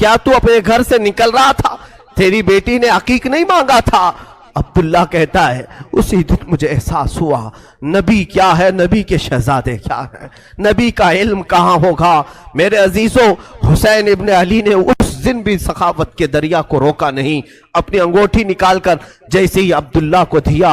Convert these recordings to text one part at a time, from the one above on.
کیا تو اپنے گھر سے نکل رہا تھا؟ تیری بیٹی نے عقیق نہیں مانگا تھا؟ عبداللہ کہتا ہے اسی دن مجھے احساس ہوا نبی کیا ہے، نبی کے شہزادے کیا ہے، نبی کا علم کہاں ہوگا۔ میرے عزیزوں، حسین ابن علی نے اس دن بھی سخاوت کے دریا کو روکا نہیں، اپنی انگوٹھی نکال کر جیسے ہی عبداللہ کو دیا،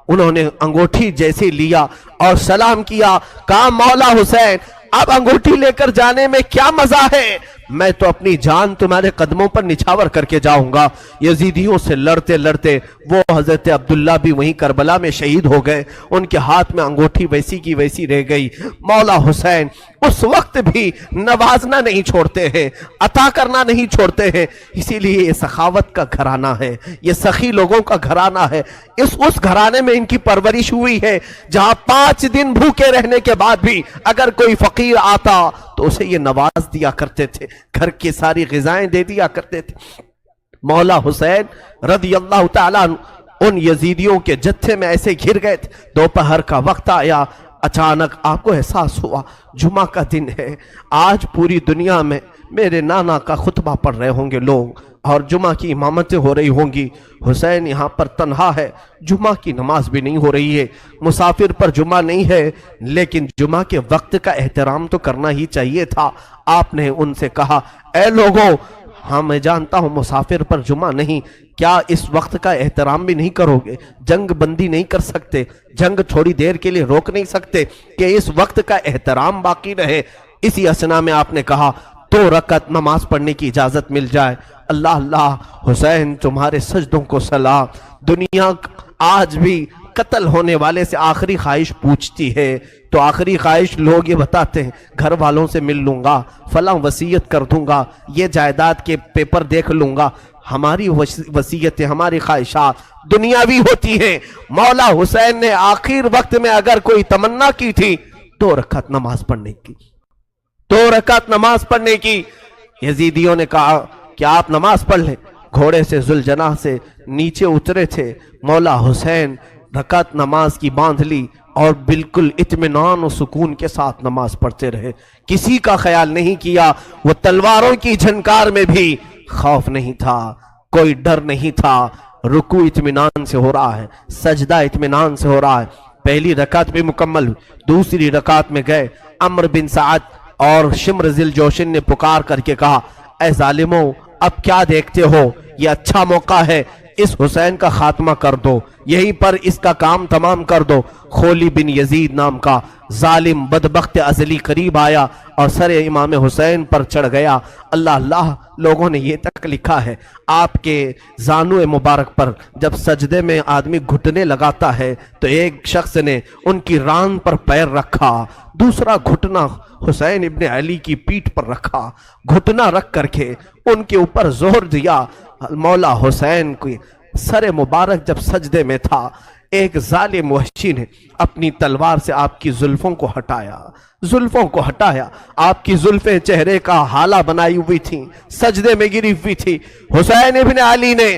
انہوں نے انگوٹھی جیسے لیا اور سلام کیا، کہا مولا حسین اب انگوٹھی لے کر جانے میں کیا مزہ ہے، میں تو اپنی جان تمہارے قدموں پر نچھاور کر کے جاؤں گا۔ یزیدیوں سے لڑتے لڑتے وہ حضرت عبداللہ بھی وہیں کربلا میں شہید ہو گئے، ان کے ہاتھ میں انگوٹھی ویسی کی ویسی رہ گئی۔ مولا حسین اس وقت بھی نوازنا نہیں چھوڑتے ہیں، عطا کرنا نہیں چھوڑتے ہیں، اسی لیے یہ سخاوت کا گھرانہ ہے، یہ سخی لوگوں کا گھرانہ ہے۔ اس گھرانے میں ان کی پرورش ہوئی ہے جہاں 5 دن بھوکے رہنے کے بعد بھی اگر کوئی فقیر آتا تو اسے یہ نواز دیا کرتے تھے، گھر کی ساری غذائیں دے دیا کرتے تھے۔ مولا حسین رضی اللہ تعالیٰ ان یزیدیوں کے جتھے میں ایسے گھر گئے تھے، دوپہر کا وقت آیا، اچانک آپ کو احساس ہوا جمعہ کا دن ہے، آج پوری دنیا میں میرے نانا کا خطبہ پڑھ رہے ہوں گے لوگ اور جمعہ کی امامتیں ہو رہی ہوں گی، حسین یہاں پر تنہا ہے، جمعہ کی نماز بھی نہیں ہو رہی ہے، مسافر پر جمعہ نہیں ہے، لیکن جمعہ کے وقت کا احترام تو کرنا ہی چاہیے تھا۔ آپ نے ان سے کہا اے لوگوں، ہاں میں جانتا ہوں مسافر پر جمعہ نہیں، کیا اس وقت کا احترام بھی نہیں کرو گے؟ جنگ بندی نہیں کر سکتے، جنگ تھوڑی دیر کے لیے روک نہیں سکتے کہ اس وقت کا احترام باقی رہے؟ اسی اسنا میں آپ نے کہا 2 رکعت نماز پڑھنے کی اجازت مل جائے۔ اللہ اللہ، حسین تمہارے سجدوں کو سلام۔ دنیا آج بھی قتل ہونے والے سے آخری خواہش پوچھتی ہے تو آخری خواہش لوگ یہ بتاتے ہیں گھر والوں سے مل لوں گا، فلاں وصیت کر دوں گا، یہ جائیداد کے پیپر دیکھ لوں گا۔ ہماری وصیتیں، ہماری خواہشات دنیاوی ہوتی ہیں۔ مولا حسین نے آخر وقت میں اگر کوئی تمنا کی تھی 2 رکعت نماز پڑھنے کی، 2 رکعت نماز پڑھنے کی۔ یزیدیوں نے کہا کہ آپ نماز پڑھ لیں۔ گھوڑے سے ذوالجناح سے نیچے اترے تھے، مولا حسین رکعت نماز کی باندھ لی اور بالکل اطمینان و سکون کے ساتھ نماز پڑھتے رہے، کسی کا خیال نہیں کیا۔ وہ تلواروں کی جھنکار میں بھی خوف نہیں تھا، کوئی ڈر نہیں تھا، رکوع اطمینان سے ہو رہا ہے، سجدہ اطمینان سے ہو رہا ہے۔ پہلی رکعت بھی مکمل، دوسری رکعت میں گئے، عمرو بن سعد اور شمر ذی الجوشن نے پکار کر کے کہا اے ظالموں، اب کیا دیکھتے ہو، یہ اچھا موقع ہے، اس حسین کا خاتمہ کر دو، یہیں پر اس کا کام تمام کر دو۔ خولی بن یزید نام کا ظالم بدبخت ازلی قریب آیا اور سر امام حسین پر چڑھ گیا۔ اللہ اللہ، لوگوں نے یہ تک لکھا ہے آپ کے زانو مبارک پر جب سجدے میں آدمی گھٹنے لگاتا ہے تو ایک شخص نے ان کی ران پر پیر رکھا، دوسرا گھٹنا حسین ابن علی کی پیٹھ پر رکھا، گھٹنا رکھ کر کے ان کے اوپر زور دیا۔ مولا حسین کی سر مبارک جب سجدے میں تھا، ایک ظالم وحشی نے اپنی تلوار سے آپ کی زلفوں کو ہٹایا، آپ کی زلفیں چہرے کا حالہ بنائی ہوئی تھیں، سجدے میں گری ہوئی تھی۔ حسین ابن علی نے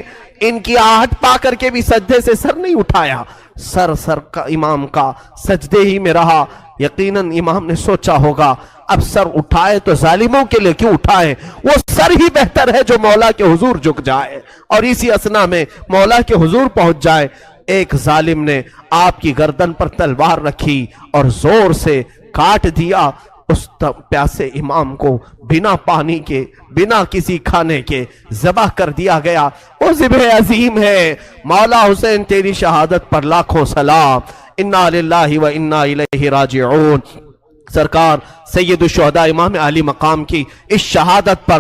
ان کی آہٹ پا کر کے بھی سجدے سے سر نہیں اٹھایا، سر کا امام کا سجدے ہی میں رہا۔ یقیناً امام نے سوچا ہوگا اب سر اٹھائے تو ظالموں کے لیے کیوں اٹھائے، وہ سر ہی بہتر ہے جو مولا کے حضور جھک جائے اور اسی اسنا میں مولا کے حضور پہنچ جائے۔ ایک ظالم نے آپ کی گردن پر تلوار رکھی اور زور سے کاٹ دیا۔ اس پیاسے امام کو بنا پانی کے، بنا کسی کھانے کے ذبح کر دیا گیا۔ وہ ذبح عظیم ہے۔ مولا حسین تیری شہادت پر لاکھوں سلام۔ انا للہ و انا الیہ راجعون۔ سرکار سید الشہداء امام علی مقام کی اس شہادت پر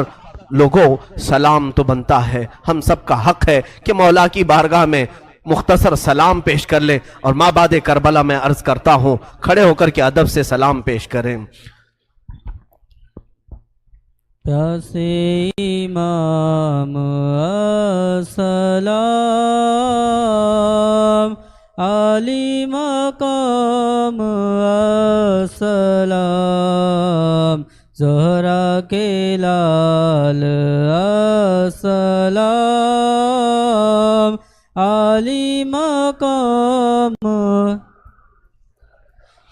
لوگوں سلام تو بنتا ہے، ہم سب کا حق ہے کہ مولا کی بارگاہ میں مختصر سلام پیش کر لیں، اور مابعد کربلا میں عرض کرتا ہوں کھڑے ہو کر کے ادب سے سلام پیش کریں۔ پیاسے امام السلام، علی مقام السلام، زہرا کے لال السلام، علی مقام۔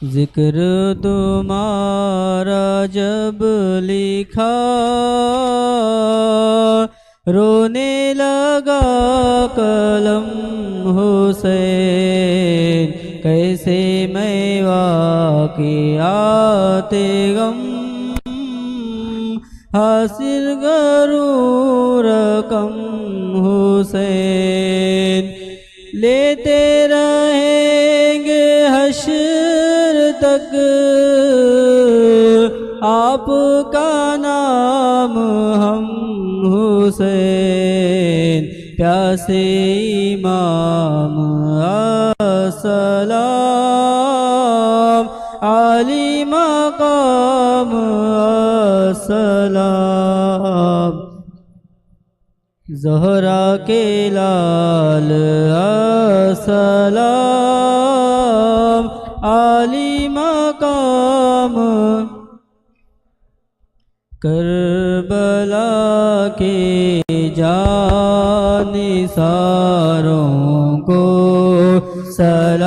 ذکر تمہارا جب لکھا رونے لگا قلم حسین، کیسے میں واقعات غم حاصل کروں رقم حسین، لیتے رہیں گے حشر تک آپ کا نام ہم حسین، پیاسے امام السلام، عالی مقام السلام، زہرا کے لال السلام، عالی مقام، کربلا کے جانثاروں کو سلام،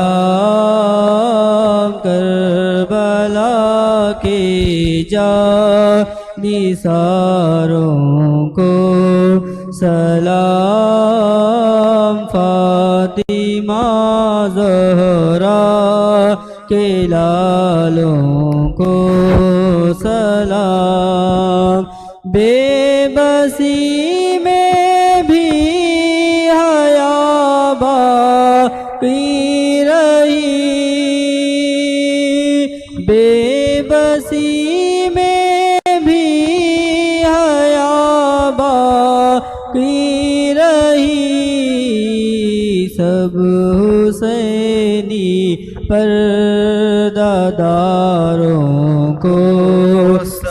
کربلا کے جانثاروں کو سلام، فاطمہ زہرا کے لالوں کو سلام، بے بسی میں بھی حیا باقی رہی، بے بسی میں بھی حیا باقی رہی، سب حسینی پردہ داروں کو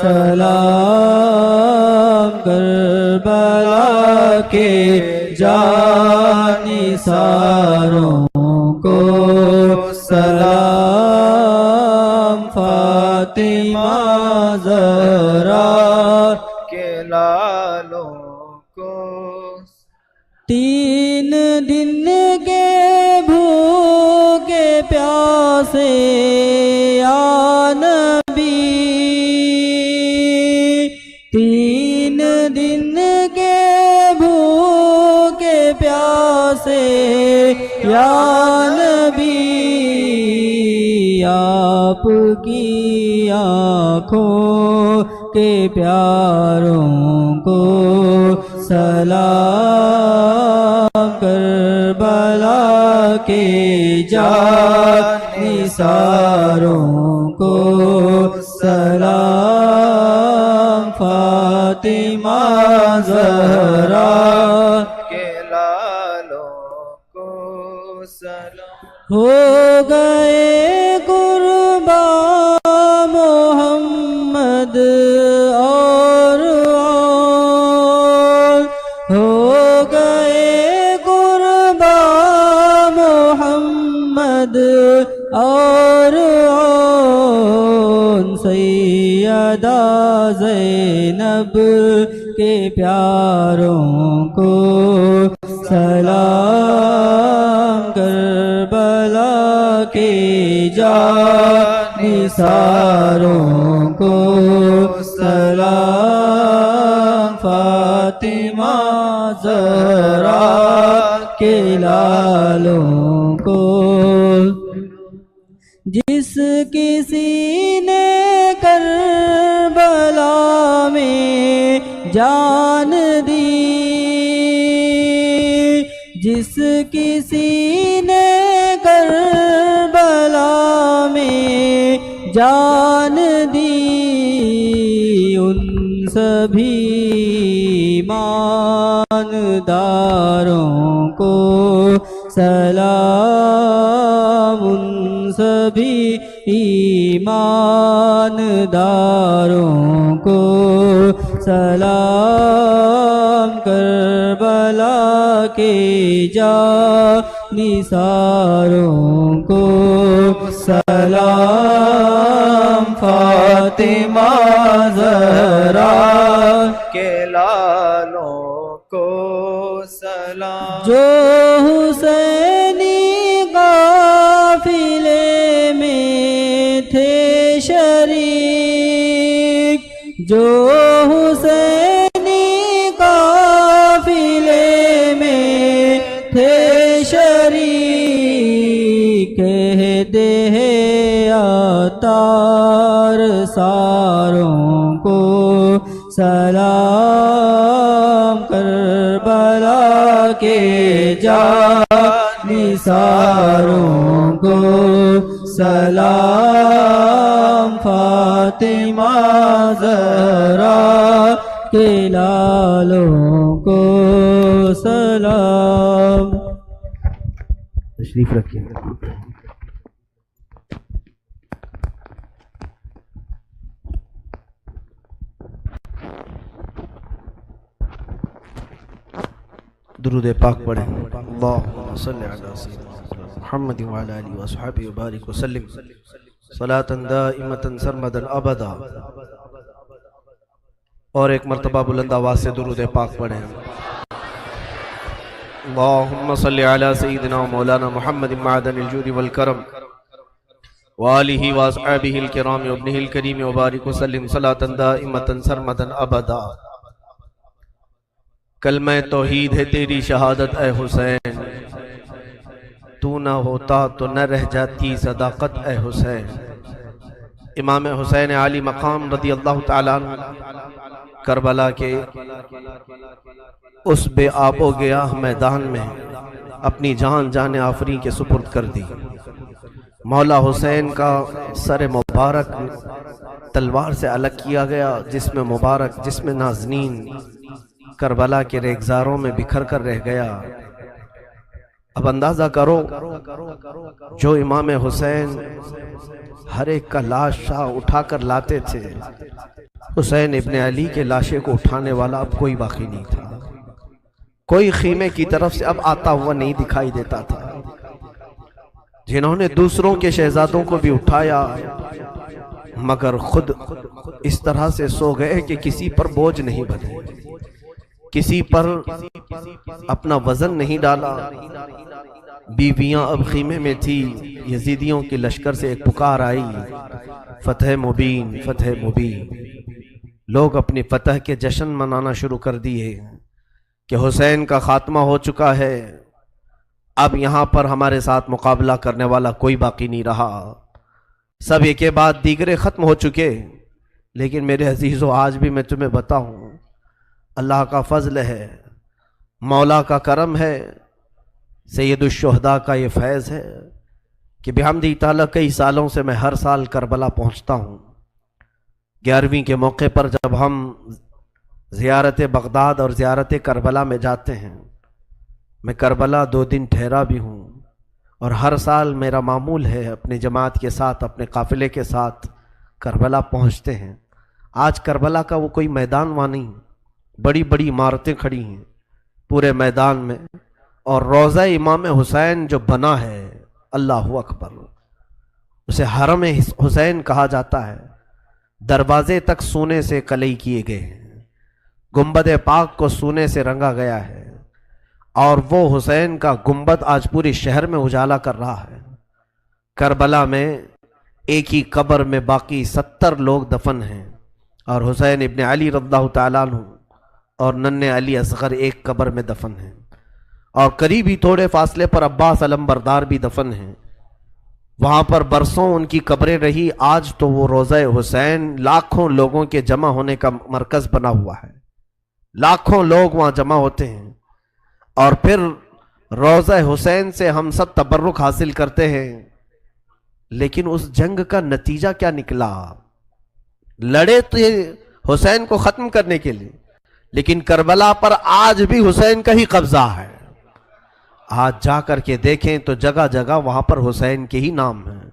سلام، کربلا کے جانثاروں کو سلام، فاطمہ زہرا کے لالوں کو، 3 دن کے بھوکے پیاسے یا نبی، 3 دن کے بھوکے پیاسے یا نبی، آپ کی آنکھوں کے پیاروں کو سلام، کربلا کے جانثاروں کو سلام، فاطمہ زہرا کے لالوں کو سلام، ہو گئے قربان محمد اور آن، ہو گئے قربان محمد اور آن، سیدہ زینب کے پیاروں کو سلام، کربلا کے جانثاروں کو سلام، فاطمہ زہرا کے لالوں کو، جس کسی نے کربلا میں جان دی، جس کسی نے کربلا میں جان دی، ان سبھی ایمانداروں کو سلام، ان سبھی ایمانداروں کو سلام، کربلا کے جانثاروں کو سلام، فاطمہ زہرا کے لالوں کو سلام، جو حسینی قافلے میں تھے شریک، جو حسینی قافلے سلام کربلا کے جانثاروں کو سلام فاطمہ زہرا کے لالوں کو سلام. تشریف رکھیے. درود پاک پڑھیں. اللہم صلی علی سیدنا محمد وعلی آلہ وصحبہ وبارک وسلم صلاۃ دائمۃ سرمدا ابدا. اور ایک مرتبہ بلند آواز سے درود پاک پڑھیں. اللہم صلی علی سیدنا مولانا محمد معدن الجود والکرم وآلہ وصحبہ الکرام وابنہ الکریم وبارک وسلم صلاۃ دائمۃ سرمدا ابدا. کلمہ توحید ہے تیری شہادت اے حسین، تو نہ ہوتا تو نہ رہ جاتی صداقت اے حسین. امام حسین علی مقام رضی اللہ تعالیٰ عنہ کربلا کے اس بے آب و گیاہ میدان میں اپنی جان جان آفریں کے سپرد کر دی. مولا حسین کا سر مبارک تلوار سے الگ کیا گیا، جسم مبارک جسم نازنین کربلا کے ریگزاروں میں بکھر کر رہ گیا. اب اندازہ کرو جو امام حسین ہر ایک کا لاش اٹھا کر لاتے تھے، حسین ابن علی کے لاشے کو اٹھانے والا اب کوئی باقی نہیں تھا. کوئی خیمے کی طرف سے اب آتا ہوا نہیں دکھائی دیتا تھا. جنہوں نے دوسروں کے شہزادوں کو بھی اٹھایا مگر خود اس طرح سے سو گئے کہ کسی پر بوجھ نہیں بنے، کسی پر اپنا وزن نہیں ڈالا. بیویاں اب خیمے میں تھی. یزیدیوں کے لشکر سے ایک پکار آئی، فتح مبین فتح مبین. لوگ اپنی فتح کے جشن منانا شروع کر دیے کہ حسین کا خاتمہ ہو چکا ہے، اب یہاں پر ہمارے ساتھ مقابلہ کرنے والا کوئی باقی نہیں رہا. سب ایک کے بعد دیگرے ختم ہو چکے. لیکن میرے عزیزو، آج بھی میں تمہیں بتاؤں، اللہ کا فضل ہے، مولا کا کرم ہے، سید الشہداء کا یہ فیض ہے کہ بحمدہ تعالیٰ کئی سالوں سے میں ہر سال کربلا پہنچتا ہوں. 11ویں کے موقع پر جب ہم زیارت بغداد اور زیارت کربلا میں جاتے ہیں، میں کربلا 2 دن ٹھہرا بھی ہوں، اور ہر سال میرا معمول ہے اپنے جماعت کے ساتھ اپنے قافلے کے ساتھ کربلا پہنچتے ہیں. آج کربلا کا وہ کوئی میدان وہاں نہیں، بڑی بڑی عمارتیں کھڑی ہیں پورے میدان میں، اور روضہ امام حسین جو بنا ہے، اللہ اکبر، اسے حرم حسین کہا جاتا ہے. دروازے تک سونے سے کلئی کیے گئے ہیں، گنبد پاک کو سونے سے رنگا گیا ہے، اور وہ حسین کا گنبد آج پورے شہر میں اجالا کر رہا ہے. کربلا میں ایک ہی قبر میں باقی 70 لوگ دفن ہیں، اور حسین ابن علی رضی اللہ تعالیٰ عنہ اور ننھے علی اصغر ایک قبر میں دفن ہیں، اور قریب ہی تھوڑے فاصلے پر عباس علمبردار بھی دفن ہیں. وہاں پر برسوں ان کی قبریں رہی. آج تو وہ روضہ حسین لاکھوں لوگوں کے جمع ہونے کا مرکز بنا ہوا ہے. لاکھوں لوگ وہاں جمع ہوتے ہیں، اور پھر روضہ حسین سے ہم سب تبرک حاصل کرتے ہیں. لیکن اس جنگ کا نتیجہ کیا نکلا؟ لڑے تو حسین کو ختم کرنے کے لیے، لیکن کربلا پر آج بھی حسین کا ہی قبضہ ہے. آج جا کر کے دیکھیں تو جگہ جگہ وہاں پر حسین کے ہی نام ہیں.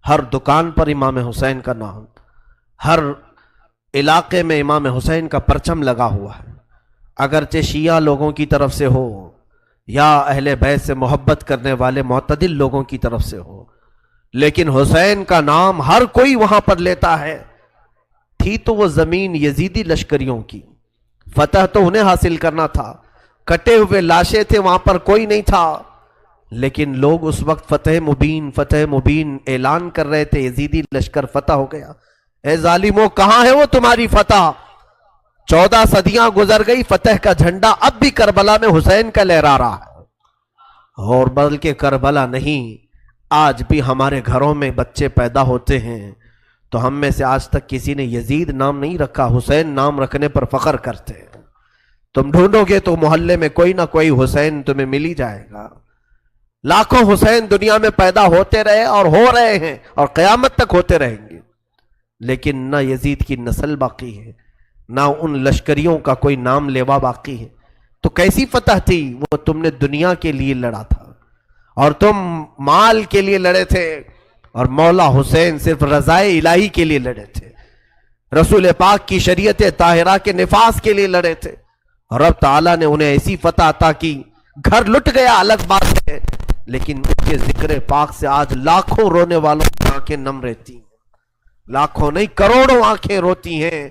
ہر دکان پر امام حسین کا نام، ہر علاقے میں امام حسین کا پرچم لگا ہوا ہے. اگرچہ شیعہ لوگوں کی طرف سے ہو یا اہل بیت سے محبت کرنے والے معتدل لوگوں کی طرف سے ہو، لیکن حسین کا نام ہر کوئی وہاں پر لیتا ہے. تھی تو وہ زمین یزیدی لشکریوں کی، فتح تو انہیں حاصل کرنا تھا. کٹے ہوئے لاشیں تھے، وہاں پر کوئی نہیں تھا، لیکن لوگ اس وقت فتح مبین اعلان کر رہے تھے. یزیدی لشکر فتح ہو گیا. اے ظالموں، کہاں ہے وہ تمہاری فتح؟ 14 صدیاں گزر گئی، فتح کا جھنڈا اب بھی کربلا میں حسین کا لہرا رہا ہے. اور بلکہ کربلا نہیں، آج بھی ہمارے گھروں میں بچے پیدا ہوتے ہیں تو ہم میں سے آج تک کسی نے یزید نام نہیں رکھا، حسین نام رکھنے پر فخر کرتے ہیں۔ تم ڈھونڈو گے تو محلے میں کوئی نہ کوئی حسین تمہیں مل ہی جائے گا۔ لاکھوں حسین دنیا میں پیدا ہوتے رہے اور ہو رہے ہیں اور قیامت تک ہوتے رہیں گے، لیکن نہ یزید کی نسل باقی ہے، نہ ان لشکریوں کا کوئی نام لیوا باقی ہے۔ تو کیسی فتح تھی؟ وہ تم نے دنیا کے لیے لڑا تھا اور تم مال کے لیے لڑے تھے، اور مولا حسین صرف رضائے الہی کے لیے لڑے تھے، رسول پاک کی شریعت طاہرہ کے نفاذ کے لیے لڑے تھے، اور رب تعالیٰ نے انہیں ایسی فتح عطا کی۔ گھر لٹ گیا الگ بات ہے، لیکن ان کے ذکر پاک سے آج لاکھوں رونے والوں کی آنکھیں نم رہتی ہیں، لاکھوں نہیں کروڑوں آنکھیں روتی ہیں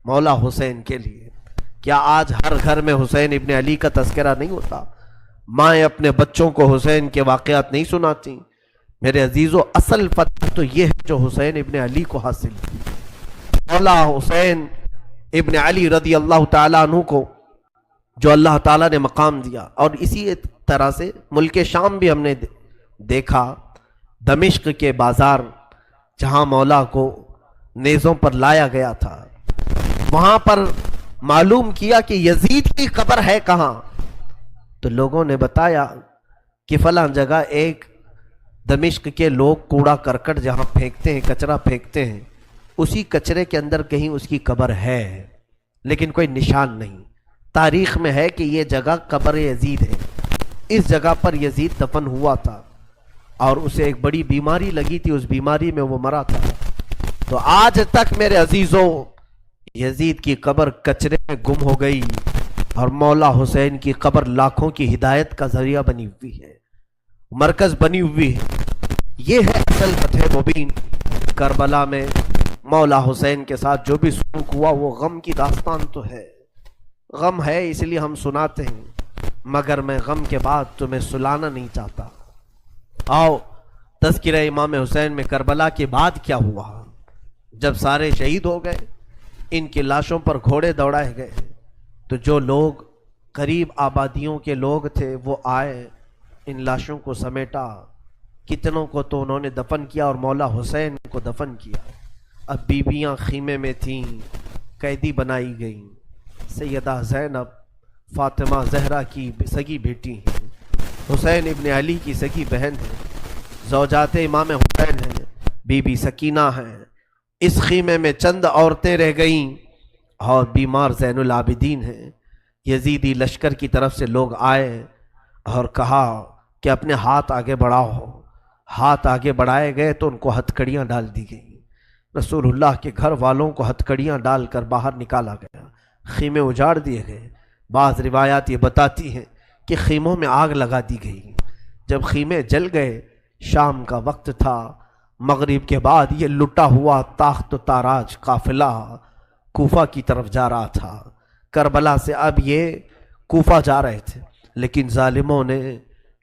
مولا حسین کے لیے۔ کیا آج ہر گھر میں حسین ابن علی کا تذکرہ نہیں ہوتا؟ مائیں اپنے بچوں کو حسین کے واقعات نہیں سناتی؟ میرے عزیزو، اصل فتح تو یہ ہے جو حسین ابن علی کو حاصل کی۔ مولا حسین ابن علی رضی اللہ تعالیٰ عنہ کو جو اللہ تعالیٰ نے مقام دیا، اور اسی طرح سے ملک شام بھی ہم نے دیکھا، دمشق کے بازار جہاں مولا کو نیزوں پر لایا گیا تھا، وہاں پر معلوم کیا کہ یزید کی قبر ہے کہاں، تو لوگوں نے بتایا کہ فلاں جگہ ایک دمشق کے لوگ کوڑا کرکٹ جہاں پھینکتے ہیں، کچرا پھینکتے ہیں، اسی کچرے کے اندر کہیں اس کی قبر ہے، لیکن کوئی نشان نہیں۔ تاریخ میں ہے کہ یہ جگہ قبر یزید ہے، اس جگہ پر یزید دفن ہوا تھا، اور اسے ایک بڑی بیماری لگی تھی، اس بیماری میں وہ مرا تھا۔ تو آج تک میرے عزیزو یزید کی قبر کچرے میں گم ہو گئی، اور مولا حسین کی قبر لاکھوں کی ہدایت کا ذریعہ بنی ہوئی ہے، مرکز بنی ہوئی ہے۔ یہ ہے اصل فتح مبین۔ کربلا میں مولا حسین کے ساتھ جو بھی سلوک ہوا وہ غم کی داستان تو ہے، غم ہے اس لیے ہم سناتے ہیں، مگر میں غم کے بعد تمہیں سلانا نہیں چاہتا۔ آؤ تذکرہ امام حسین میں کربلا کے بعد کیا ہوا۔ جب سارے شہید ہو گئے، ان کی لاشوں پر گھوڑے دوڑائے گئے، تو جو لوگ قریب آبادیوں کے لوگ تھے وہ آئے، ان لاشوں کو سمیٹا، کتنوں کو تو انہوں نے دفن کیا اور مولا حسین کو دفن کیا۔ اب بیویاں خیمے میں تھیں، قیدی بنائی گئیں۔ سیدہ زینب فاطمہ زہرا کی سگی بیٹی ہیں، حسین ابن علی کی سگی بہن ہیں، زوجات امام حسین ہیں، بی بی سکینہ ہیں۔ اس خیمے میں چند عورتیں رہ گئیں اور بیمار زین العابدین ہیں۔ یزیدی لشکر کی طرف سے لوگ آئے اور کہا کہ اپنے ہاتھ آگے بڑھاؤ۔ ہاتھ آگے بڑھائے گئے تو ان کو ہتھکڑیاں ڈال دی گئیں۔ رسول اللہ کے گھر والوں کو ہتھکڑیاں ڈال کر باہر نکالا گیا، خیمے اجاڑ دیے گئے۔ بعض روایات یہ بتاتی ہیں کہ خیموں میں آگ لگا دی گئی۔ جب خیمے جل گئے، شام کا وقت تھا، مغرب کے بعد یہ لٹا ہوا تاخت و تاراج قافلہ کوفہ کی طرف جا رہا تھا۔ کربلا سے اب یہ کوفہ جا رہے تھے، لیکن ظالموں نے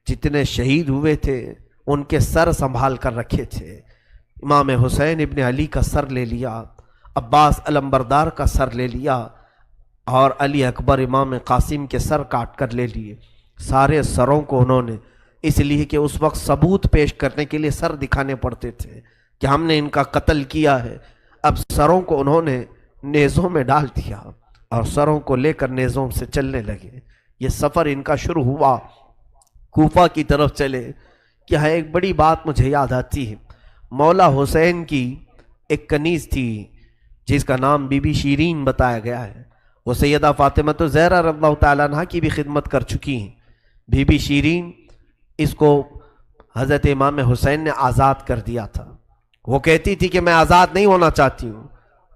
جتنے شہید ہوئے تھے ان کے سر سنبھال کر رکھے تھے۔ امام حسین ابن علی کا سر لے لیا، عباس علمبردار کا سر لے لیا، اور علی اکبر امام قاسم کے سر کاٹ کر لے لیے۔ سارے سروں کو انہوں نے، اس لیے کہ اس وقت ثبوت پیش کرنے کے لیے سر دکھانے پڑتے تھے کہ ہم نے ان کا قتل کیا ہے۔ اب سروں کو انہوں نے نیزوں میں ڈال دیا اور سروں کو لے کر نیزوں سے چلنے لگے۔ یہ سفر ان کا شروع ہوا، کوفہ کی طرف چلے۔ کیا ہے، ایک بڑی بات مجھے یاد آتی ہے۔ مولا حسین کی ایک کنیز تھی جس کا نام بی بی شیرین بتایا گیا ہے۔ وہ سیدہ فاطمہ زہرا رضی اللہ تعالیٰ عنہ کی بھی خدمت کر چکی ہیں۔ بی بی شیرین، اس کو حضرت امام حسین نے آزاد کر دیا تھا۔ وہ کہتی تھی کہ میں آزاد نہیں ہونا چاہتی ہوں۔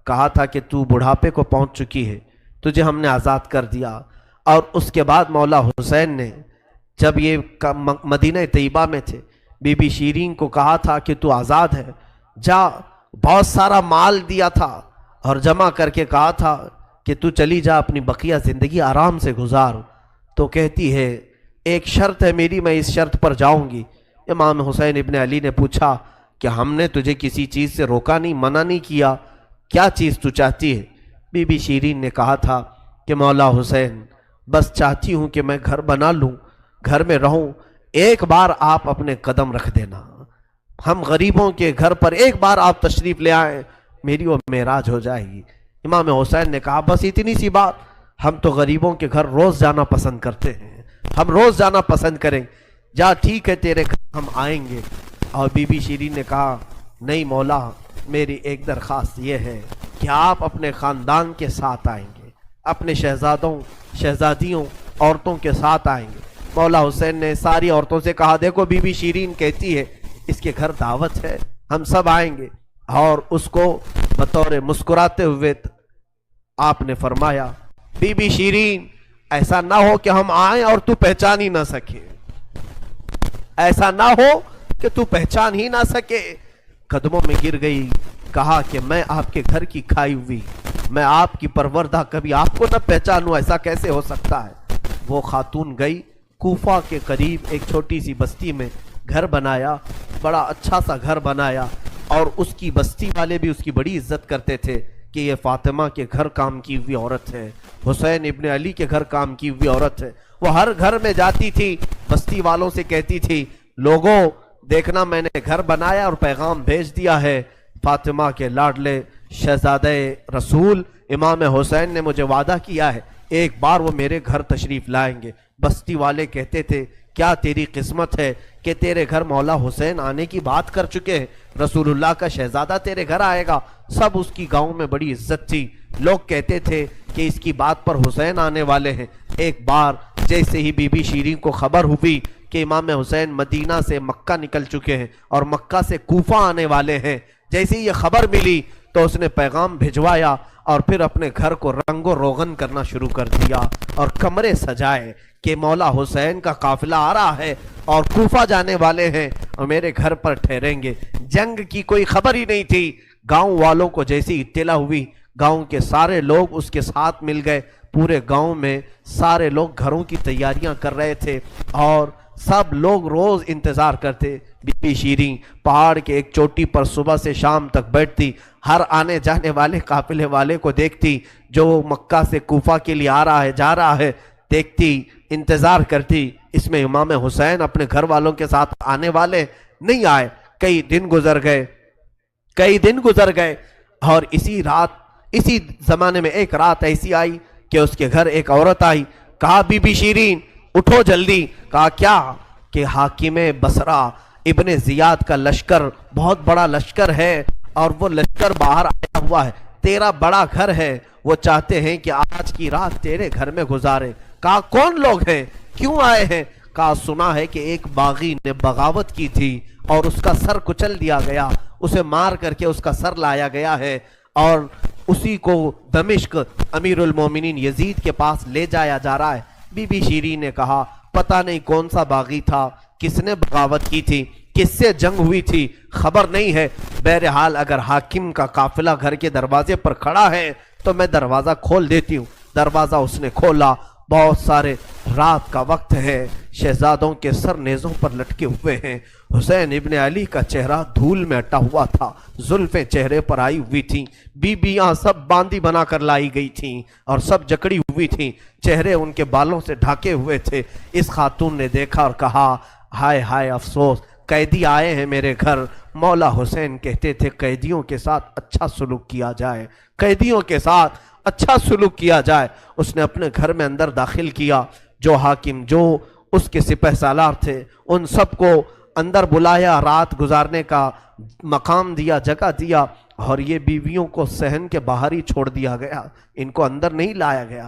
کہا تھا کہ تو بڑھاپے کو پہنچ چکی ہے، تجھے ہم نے آزاد کر دیا۔ اور اس کے بعد مولا حسین نے جب یہ مدینہ طیبہ میں تھے، بی بی شیرین کو کہا تھا کہ تو آزاد ہے، جا۔ بہت سارا مال دیا تھا اور جمع کر کے کہا تھا کہ تو چلی جا، اپنی بقیہ زندگی آرام سے گزار۔ تو کہتی ہے ایک شرط ہے میری، میں اس شرط پر جاؤں گی۔ امام حسین ابن علی نے پوچھا کہ ہم نے تجھے کسی چیز سے روکا نہیں، منع نہیں کیا، کیا چیز تو چاہتی ہے؟ بی بی شیرین نے کہا تھا کہ مولا حسین، بس چاہتی ہوں کہ میں گھر بنا لوں، گھر میں رہوں، ایک بار آپ اپنے قدم رکھ دینا، ہم غریبوں کے گھر پر ایک بار آپ تشریف لے آئیں، میری وہ معراج ہو جائے گی۔ امام حسین نے کہا بس اتنی سی بات، ہم تو غریبوں کے گھر روز جانا پسند کرتے ہیں، ہم روز جانا پسند کریں، جا ٹھیک ہے تیرے گھر ہم آئیں گے۔ اور بی بی شیرین نے کہا نہیں مولا، میری ایک درخواست یہ ہے کہ آپ اپنے خاندان کے ساتھ آئیں گے، اپنے شہزادوں شہزادیوں عورتوں کے ساتھ آئیں گے۔ مولا حسین نے ساری عورتوں سے کہا دیکھو بی بی شیرین کہتی ہے اس کے گھر دعوت ہے، ہم سب آئیں گے۔ اور اس کو بطور مسکراتے ہوئے آپ نے فرمایا بی بی شیرین ایسا نہ ہو کہ ہم آئیں اور تو پہچان ہی نہ سکے، ایسا نہ ہو کہ تو پہچان ہی نہ سکے۔ قدموں میں گر گئی، کہا کہ میں آپ کے گھر کی کھائی ہوئی، میں آپ کی پروردہ، کبھی آپ کو نہ پہچانوں، ایسا کیسے ہو سکتا ہے۔ وہ خاتون گئی، کوفہ کے قریب ایک چھوٹی سی بستی میں گھر بنایا، بڑا اچھا سا گھر بنایا، اور اس کی بستی والے بھی اس کی بڑی عزت کرتے تھے کہ یہ فاطمہ کے گھر کام کی ہوئی عورت ہے، حسین ابن علی کے گھر کام کی ہوئی عورت ہے۔ وہ ہر گھر میں جاتی تھی، بستی والوں سے کہتی تھی لوگوں دیکھنا میں نے گھر بنایا اور پیغام بھیج دیا ہے، فاطمہ کے لاڈلے شہزادہ رسول امام حسین نے مجھے وعدہ کیا ہے ایک بار وہ میرے گھر تشریف لائیں گے۔ بستی والے کہتے تھے کیا تیری قسمت ہے کہ تیرے گھر مولا حسین آنے کی بات کر چکے ہیں، رسول اللہ کا شہزادہ تیرے گھر آئے گا۔ سب اس کی گاؤں میں بڑی عزت تھی، لوگ کہتے تھے کہ اس کی بات پر حسین آنے والے ہیں۔ ایک بار جیسے ہی بی بی شیرین کو خبر ہوئی کہ امام حسین مدینہ سے مکہ نکل چکے ہیں اور مکہ سے کوفہ آنے والے ہیں، جیسے ہی یہ خبر ملی تو اس نے پیغام بھجوایا اور پھر اپنے گھر کو رنگ و روغن کرنا شروع کر دیا اور کمرے سجائے کہ مولا حسین کا قافلہ آ رہا ہے اور کوفہ جانے والے ہیں اور میرے گھر پر ٹھہریں گے۔ جنگ کی کوئی خبر ہی نہیں تھی۔ گاؤں والوں کو جیسی اطلاع ہوئی، گاؤں کے سارے لوگ اس کے ساتھ مل گئے۔ پورے گاؤں میں سارے لوگ گھروں کی تیاریاں کر رہے تھے اور سب لوگ روز انتظار کرتے۔ بی بی شیرین پہاڑ کے ایک چوٹی پر صبح سے شام تک بیٹھتی، ہر آنے جانے والے قافلے والے کو دیکھتی، جو مکہ سے کوفہ کے لیے آ رہا ہے جا رہا ہے، دیکھتی، انتظار کرتی۔ اس میں امام حسین اپنے گھر والوں کے ساتھ آنے والے نہیں آئے۔ کئی دن گزر گئے اور اسی زمانے میں ایک رات ایسی آئی کہ اس کے گھر ایک عورت آئی، کہا بی بی شیرین اٹھو جلدی۔ کہا کیا؟ کہ حاکم بصرہ ابن زیاد کا لشکر، بہت بڑا لشکر ہے اور وہ لشکر باہر آیا ہوا ہے، تیرا بڑا گھر ہے، وہ چاہتے ہیں کہ آج کی رات تیرے گھر میں گزارے۔ کہا کون لوگ ہیں، کیوں آئے ہیں؟ کہا سنا ہے کہ ایک باغی نے بغاوت کی تھی اور اس کا سر کچل دیا گیا، اسے مار کر کے اس کا سر لایا گیا ہے اور اسی کو دمشق امیر المومنین یزید کے پاس لے جایا جا رہا ہے۔ بی بی شیرین نے کہا پتہ نہیں کون سا باغی تھا، کس نے بغاوت کی تھی، کس سے جنگ ہوئی تھی، خبر نہیں ہے۔ بہرحال اگر حاکم کا قافلہ گھر کے دروازے پر کھڑا ہے تو میں دروازہ کھول دیتی ہوں۔ دروازہ اس نے کھولا، بہت سارے رات کا وقت ہے، شہزادوں کے سر نیزوں پر لٹکے ہوئے ہیں، حسین ابن علی کا چہرہ دھول میں اٹا ہوا تھا، زلفیں چہرے پر آئی ہوئی تھیں، بیبیاں سب باندی بنا کر لائی گئی تھیں اور سب جکڑی ہوئی تھیں، چہرے ان کے بالوں سے ڈھاکے ہوئے تھے۔ اس خاتون نے دیکھا اور کہا ہائے ہائے افسوس، قیدی آئے ہیں میرے گھر۔ مولا حسین کہتے تھے قیدیوں کے ساتھ اچھا سلوک کیا جائے، قیدیوں کے ساتھ اچھا سلوک کیا جائے۔ اس نے اپنے گھر میں اندر داخل کیا، جو حاکم، جو اس کے سپہ سالار تھے، ان سب کو اندر بلایا، رات گزارنے کا مقام دیا، جگہ دیا، اور یہ بیویوں کو صحن کے باہر ہی چھوڑ دیا گیا، ان کو اندر نہیں لایا گیا۔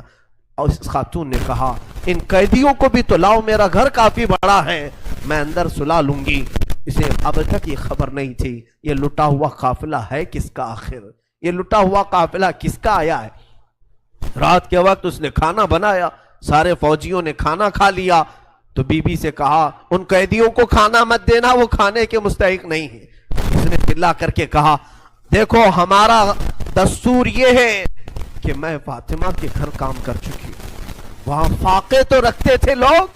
اور اس خاتون نے کہا ان قیدیوں کو بھی تو لاؤ، میرا گھر کافی بڑا ہے، میں اندر سلا لوں گی۔ اسے اب تک یہ خبر نہیں تھی یہ لٹا ہوا قافلہ ہے کس کا، آخر یہ لٹا ہوا قافلہ کس کا آیا ہے۔ رات کے وقت اس نے کھانا بنایا، سارے فوجیوں نے کھانا کھا لیا، تو بی بی سے کہا ان قیدیوں کو کھانا مت دینا، وہ کھانے کے مستحق نہیں ہے۔ اس نے چلا کر کے کہا دیکھو ہمارا دستور یہ ہے کہ میں فاطمہ کے گھر کام کر چکی ہوں، وہاں فاقے تو رکھتے تھے لوگ،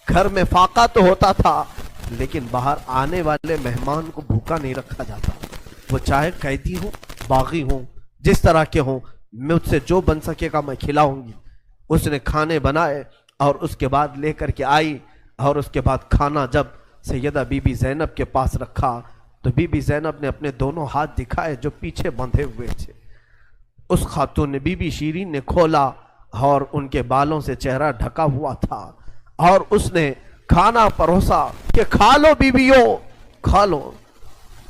گھر میں فاقہ تو ہوتا تھا، لیکن باہر آنے والے مہمان کو بھوکا نہیں رکھا جاتا، وہ چاہے قیدی ہوں، باغی ہوں، جس طرح کے ہوں، مجھ سے جو بن سکے گا میں کھلاؤں گی۔ اس نے کھانے بنائے اور اس کے بعد لے کر کے آئی، اور اس کے بعد کھانا جب سیدہ بی بی زینب کے پاس رکھا تو بی بی زینب نے اپنے دونوں ہاتھ دکھائے جو پیچھے بندھے ہوئے تھے. اس خاتون نے بی بی شیرین نے کھولا اور ان کے بالوں سے چہرہ ڈھکا ہوا تھا اور اس نے کھانا پروسا کہ کھا لو بیویو کھا لو.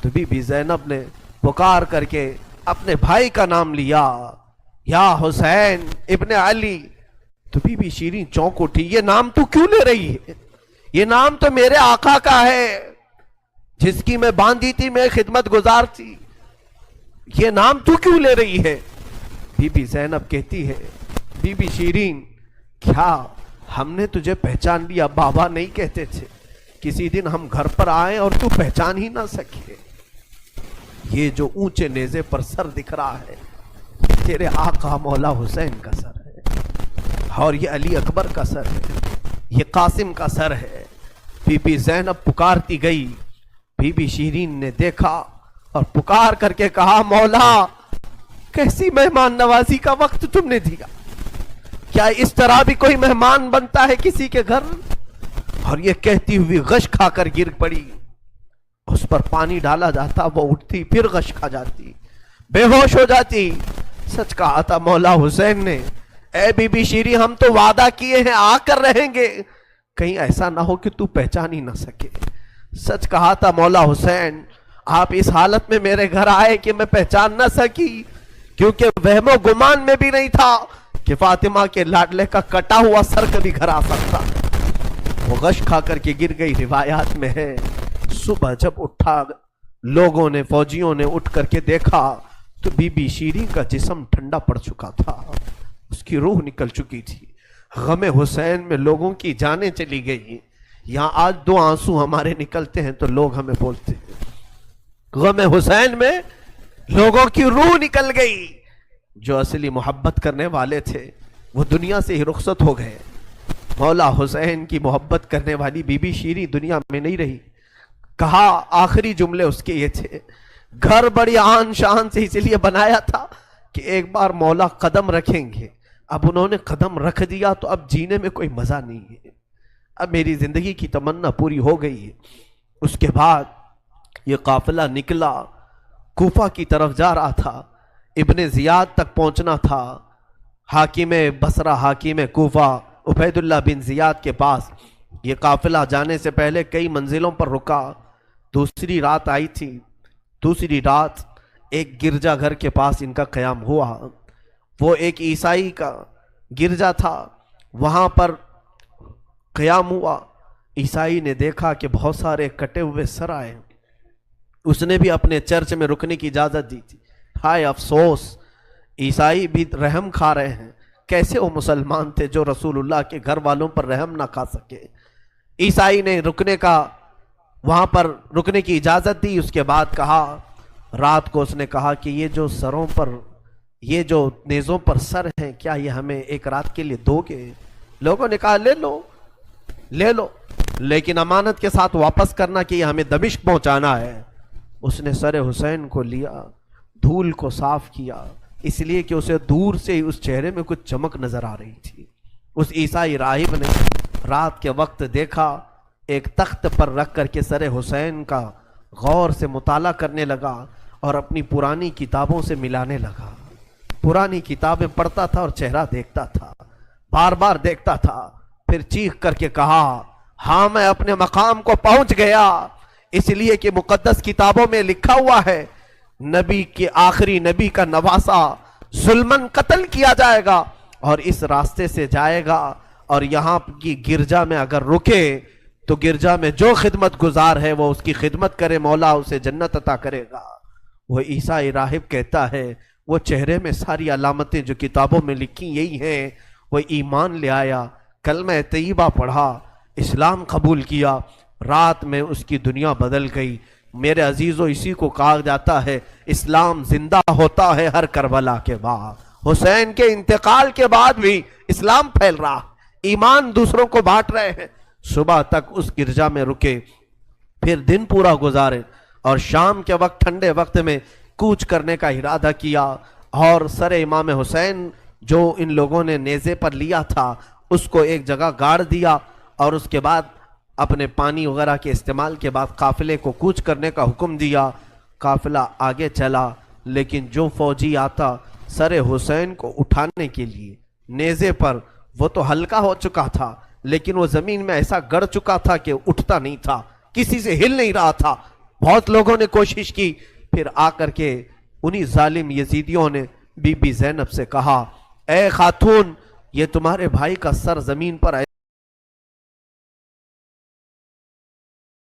تو بی بی زینب نے پکار کر کے اپنے بھائی کا نام لیا، یا حسین ابن علی. تو بی بی شیرین چونک اٹھی، یہ نام تو کیوں لے رہی ہے؟ یہ نام تو میرے آقا کا ہے جس کی میں باندھی تھی، میں خدمت گزار تھی، یہ نام تو کیوں لے رہی ہے؟ بی بی زینب کہتی ہے، بی بی شیرین کیا ہم نے تجھے پہچان لیا؟ بابا نہیں کہتے تھے کسی دن ہم گھر پر آئیں اور تو پہچان ہی نہ سکے. یہ جو اونچے نیزے پر سر دکھ رہا ہے تیرے آقا مولا حسین کا سر ہے، اور یہ علی اکبر کا سر ہے، یہ قاسم کا سر ہے. بی بی زینب پکارتی گئی. بی بی شیرین نے دیکھا اور پکار کر کے کہا، مولا کیسی مہمان نوازی کا وقت تم نے دیا، کیا اس طرح بھی کوئی مہمان بنتا ہے کسی کے گھر؟ اور یہ کہتی ہوئی غش کھا کر گر پڑی. اس پر پانی ڈالا جاتا، وہ اٹھتی پھر غش کھا جاتی، بے ہوش ہو جاتی. سچ کہا تھا مولا حسین نے، اے بی بی شیری ہم تو وعدہ کیے ہیں آ کر رہیں گے، کہیں ایسا نہ ہو کہ تو پہچان ہی نہ سکے. سچ کہا تھا مولا حسین، آپ اس حالت میں میرے گھر آئے کہ میں پہچان نہ سکی، کیونکہ وہم و گمان میں بھی نہیں تھا کہ فاطمہ کے لاڈلے کا کٹا ہوا سر کبھی گھر آ سکتا. وہ غش کھا کر کے گر گئی. روایات میں ہے صبح جب اٹھا لوگوں نے، فوجیوں نے اٹھ کر کے دیکھا تو بی بی شیرین کا جسم ٹھنڈا پڑ چکا تھا، اس کی روح نکل چکی تھی. غم حسین میں لوگوں کی جانیں چلی گئی. یہاں آج دو آنسو ہمارے نکلتے ہیں تو لوگ ہمیں بولتے ہیں، غم حسین میں لوگوں کی روح نکل گئی. جو اصلی محبت کرنے والے تھے وہ دنیا سے ہی رخصت ہو گئے. مولا حسین کی محبت کرنے والی بی بی شیرین دنیا میں نہیں رہی. کہا آخری جملے اس کے یہ تھے، گھر بڑی آن شان سے اس لیے بنایا تھا کہ ایک بار مولا قدم رکھیں گے. اب انہوں نے قدم رکھ دیا تو اب جینے میں کوئی مزہ نہیں ہے، اب میری زندگی کی تمنا پوری ہو گئی ہے. اس کے بعد یہ قافلہ نکلا، کوفہ کی طرف جا رہا تھا، ابن زیاد تک پہنچنا تھا. حاکم بصرہ، حاکم کوفہ عبید اللہ بن زیاد کے پاس یہ قافلہ جانے سے پہلے کئی منزلوں پر رکا. دوسری رات آئی تھی. دوسری رات ایک گرجا گھر کے پاس ان کا قیام ہوا. وہ ایک عیسائی کا گرجا تھا، وہاں پر قیام ہوا. عیسائی نے دیکھا کہ بہت سارے کٹے ہوئے سر آئے. اس نے بھی اپنے چرچ میں رکنے کی اجازت دی تھی. ہائے افسوس، عیسائی بھی رحم کھا رہے ہیں. کیسے وہ مسلمان تھے جو رسول اللہ کے گھر والوں پر رحم نہ کھا سکے. عیسائی نے وہاں پر رکنے کی اجازت دی. اس کے بعد کہا، رات کو اس نے کہا کہ یہ جو سروں پر، یہ جو نیزوں پر سر ہیں، کیا یہ ہمیں ایک رات کے لیے دو گے؟ لوگوں نے کہا لے لو لے لو، لیکن امانت کے ساتھ واپس کرنا کہ یہ ہمیں دمشق پہنچانا ہے. اس نے سر حسین کو لیا، دھول کو صاف کیا، اس لیے کہ اسے دور سے ہی اس چہرے میں کچھ چمک نظر آ رہی تھی. اس عیسائی راہب نے رات کے وقت دیکھا، ایک تخت پر رکھ کر کے سر حسین کا غور سے مطالعہ کرنے لگا اور اپنی پرانی کتابوں سے ملانے لگا. پرانی کتابیں پڑھتا تھا اور چہرہ دیکھتا تھا، بار بار دیکھتا تھا. پھر چیخ کر کے کہا، ہاں میں اپنے مقام کو پہنچ گیا، اس لیے کہ مقدس کتابوں میں لکھا ہوا ہے نبی کے آخری نبی کا نواسا ظلمن قتل کیا جائے گا اور اس راستے سے جائے گا، اور یہاں کی گرجا میں اگر رکے تو گرجا میں جو خدمت گزار ہے وہ اس کی خدمت کرے، مولا اسے جنت عطا کرے گا. وہ عیسائی راہب کہتا ہے وہ چہرے میں ساری علامتیں جو کتابوں میں لکھی یہی ہیں. وہ ایمان لے آیا، کلمہ طیبہ پڑھا، اسلام قبول کیا. رات میں اس کی دنیا بدل گئی. میرے عزیزو، اسی کو کہا جاتا ہے اسلام زندہ ہوتا ہے ہر کربلا کے بعد. حسین کے انتقال کے بعد بھی اسلام پھیل رہا، ایمان دوسروں کو بانٹ رہے ہیں. صبح تک اس گرجا میں رکے، پھر دن پورا گزارے اور شام کے وقت ٹھنڈے وقت میں کوچ کرنے کا ارادہ کیا، اور سر امام حسین جو ان لوگوں نے نیزے پر لیا تھا اس کو ایک جگہ گاڑ دیا، اور اس کے بعد اپنے پانی وغیرہ کے استعمال کے بعد قافلے کو کوچ کرنے کا حکم دیا. قافلہ آگے چلا لیکن جو فوجی آتا سر حسین کو اٹھانے کے لیے نیزے پر، وہ تو ہلکا ہو چکا تھا لیکن وہ زمین میں ایسا گڑ چکا تھا کہ اٹھتا نہیں تھا، کسی سے ہل نہیں رہا تھا. بہت لوگوں نے کوشش کی، پھر آ کر کے انہی ظالم یزیدیوں نے بی بی زینب سے کہا، اے خاتون، یہ تمہارے بھائی کا سر زمین پر